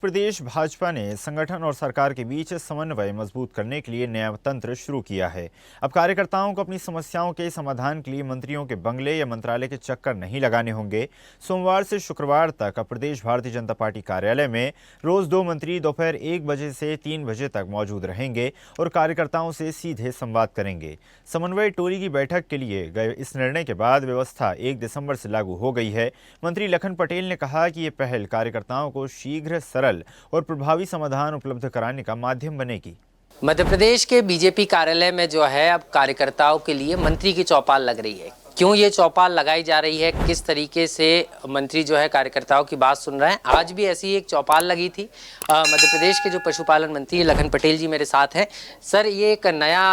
प्रदेश भाजपा ने संगठन और सरकार के बीच समन्वय मजबूत करने के लिए नया तंत्र शुरू किया है। अब कार्यकर्ताओं को अपनी समस्याओं के समाधान के लिए मंत्रियों के बंगले या मंत्रालय के चक्कर नहीं लगाने होंगे। सोमवार से शुक्रवार तक अब प्रदेश भारतीय जनता पार्टी कार्यालय में रोज 2 मंत्री दोपहर 1 बजे से 3 बजे तक मौजूद रहेंगे और कार्यकर्ताओं से सीधे संवाद करेंगे। समन्वय टोली की बैठक के लिए गए इस निर्णय के बाद व्यवस्था 1 दिसंबर से लागू हो गई है। मंत्री लखन पटेल ने कहा कि ये पहल कार्यकर्ताओं को शीघ्र, सरल और प्रभावी समाधान उपलब्ध कराने का माध्यम बनेगी। मध्य प्रदेश के बीजेपी कार्यालय में जो है अब कार्यकर्ताओं के लिए मंत्री की चौपाल लग रही है। क्यों ये चौपाल लगाई जा रही है, किस तरीके से मंत्री जो है कार्यकर्ताओं की बात सुन रहे हैं, आज भी ऐसी एक चौपाल लगी थी। मध्य प्रदेश के जो पशुपालन मंत्री लखन पटेल जी मेरे साथ हैं। सर, ये एक नया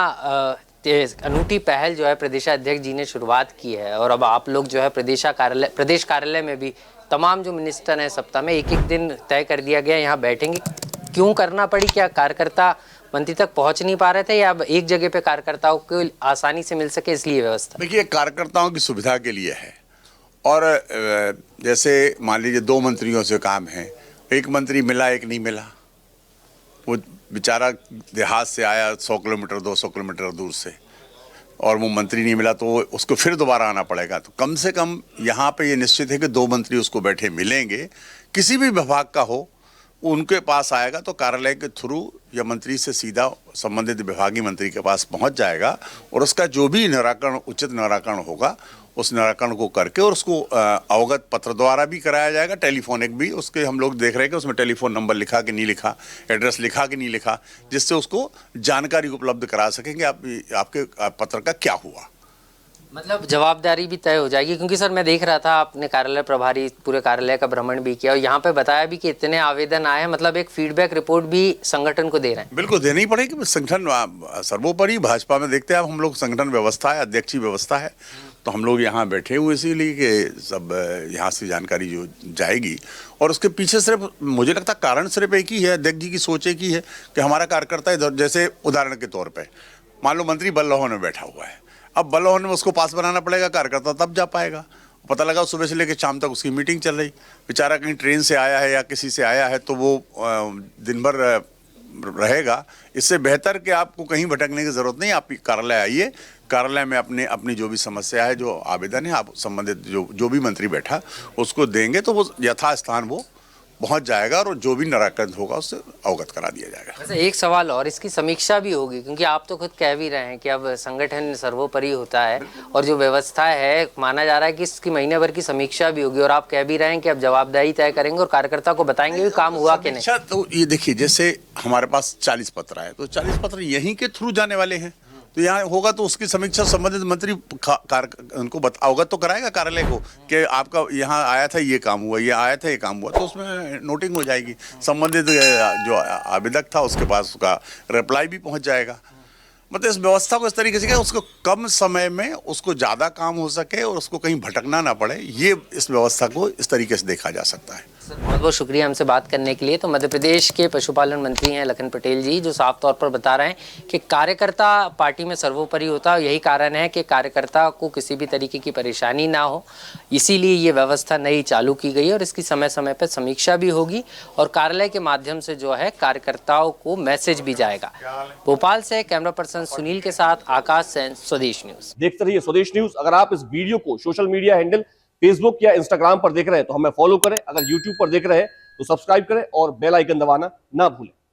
अनूठी पहल जो है प्रदेशाध्यक्ष जी ने शुरुआत की है और अब आप लोग जो है प्रदेश कार्यालय में भी तमाम जो मिनिस्टर हैं सप्ताह में एक दिन तय कर दिया गया यहाँ बैठेंगे। क्यों करना पड़ी? क्या कार्यकर्ता मंत्री तक पहुंच नहीं पा रहे थे या अब एक जगह पे कार्यकर्ताओं को आसानी से मिल सके इसलिए व्यवस्था? देखिए, कार्यकर्ताओं की सुविधा के लिए है। और जैसे मान लीजिए 2 मंत्रियों से काम है, एक मंत्री मिला, एक नहीं मिला। वो बेचारा देहात से आया 100 किलोमीटर 200 किलोमीटर दूर से, और वो मंत्री नहीं मिला तो उसको फिर दोबारा आना पड़ेगा। तो कम से कम यहाँ पे ये निश्चित है कि 2 मंत्री उसको बैठे मिलेंगे, किसी भी विभाग का हो उनके पास आएगा तो कार्यालय के थ्रू या मंत्री से सीधा संबंधित विभागीय मंत्री के पास पहुंच जाएगा और उसका जो भी निराकरण, उचित निराकरण होगा उस निराकरण को करके और उसको अवगत पत्र द्वारा भी कराया जाएगा, टेलीफोनिक भी। उसके हम लोग देख रहे हैं कि उसमें टेलीफोन नंबर लिखा कि नहीं लिखा, एड्रेस लिखा कि नहीं लिखा, जिससे उसको जानकारी उपलब्ध करा सकेंगे आपके पत्र का क्या हुआ। मतलब जवाबदारी भी तय हो जाएगी। क्योंकि सर मैं देख रहा था आपने कार्यालय प्रभारी पूरे कार्यालय का भ्रमण भी किया और यहाँ पे बताया भी कि इतने आवेदन आए हैं, मतलब एक फीडबैक रिपोर्ट भी संगठन को दे रहे हैं। बिल्कुल देनी ही पड़ेगी। संगठन सर्वोपरि भाजपा में देखते हैं आप, हम लोग संगठन व्यवस्था है, अध्यक्षीय व्यवस्था है, तो हम लोग यहाँ बैठे हुए इसीलिए कि सब यहाँ से जानकारी जो जाएगी। और उसके पीछे सिर्फ मुझे लगता है कारण सिर्फ एक ही है, अध्यक्ष जी की सोच एक ही है कि हमारा कार्यकर्ता इधर, जैसे उदाहरण के तौर पर मान लो मंत्री बल्लभवन में बैठा हुआ है, अब बल्लभवन में उसको पास बनाना पड़ेगा, कार्यकर्ता तब जा पाएगा। पता लगा सुबह से लेकर शाम तक उसकी मीटिंग चल रही, बेचारा कहीं ट्रेन से आया है या किसी से आया है तो वो दिन भर रहेगा। इससे बेहतर कि आपको कहीं भटकने की जरूरत नहीं, आप कार्यालय आइए, कार्यालय में अपनी जो भी समस्या है, जो आवेदन है, आप संबंधित जो भी मंत्री बैठा उसको देंगे तो वो यथास्थान वो पहुंच जाएगा और जो भी निराकरण होगा उससे अवगत करा दिया जाएगा। वैसे एक सवाल और, इसकी समीक्षा भी होगी क्योंकि आप तो खुद कह भी रहे हैं कि अब संगठन सर्वोपरि होता है और जो व्यवस्था है माना जा रहा है कि इसकी महीने भर की समीक्षा भी होगी और आप कह भी रहे हैं कि अब जवाबदेही तय करेंगे और कार्यकर्ता को बताएंगे भी काम हुआ कि नहीं। तो ये देखिए, जैसे हमारे पास 40 पत्र आए तो 40 पत्र यहीं के थ्रू जाने वाले हैं, तो यहाँ होगा तो उसकी समीक्षा संबंधित मंत्री उनको अवगत तो कराएगा कार्यालय को कि आपका यहाँ आया था ये काम हुआ, ये आया था ये काम हुआ, तो उसमें नोटिंग हो जाएगी। संबंधित जो आवेदक था उसके पास उसका रिप्लाई भी पहुँच जाएगा। मतलब इस व्यवस्था को इस तरीके से कि उसको कम समय में उसको ज़्यादा काम हो सके और उसको कहीं भटकना ना पड़े, ये इस व्यवस्था को इस तरीके से देखा जा सकता है। सर बहुत बहुत शुक्रिया हमसे बात करने के लिए। तो मध्य प्रदेश के पशुपालन मंत्री हैं लखन पटेल जी, जो साफ तौर पर बता रहे हैं कि कार्यकर्ता पार्टी में सर्वोपरि होता है। यही कारण है कि कार्यकर्ता को किसी भी तरीके की परेशानी ना हो, इसीलिए ये व्यवस्था नई चालू की गई है और इसकी समय समय पर समीक्षा भी होगी और कार्यालय के माध्यम से जो है कार्यकर्ताओं को मैसेज भी जाएगा। भोपाल से कैमरा पर्सन सुनील के साथ आकाश सेन, स्वदेश न्यूज। देखते रहिए स्वदेश न्यूज। अगर आप इस वीडियो को सोशल मीडिया हैंडल फेसबुक या इंस्टाग्राम पर देख रहे हैं तो हमें फॉलो करें, अगर यूट्यूब पर देख रहे हैं तो सब्सक्राइब करें और बेल आइकन दबाना ना भूलें।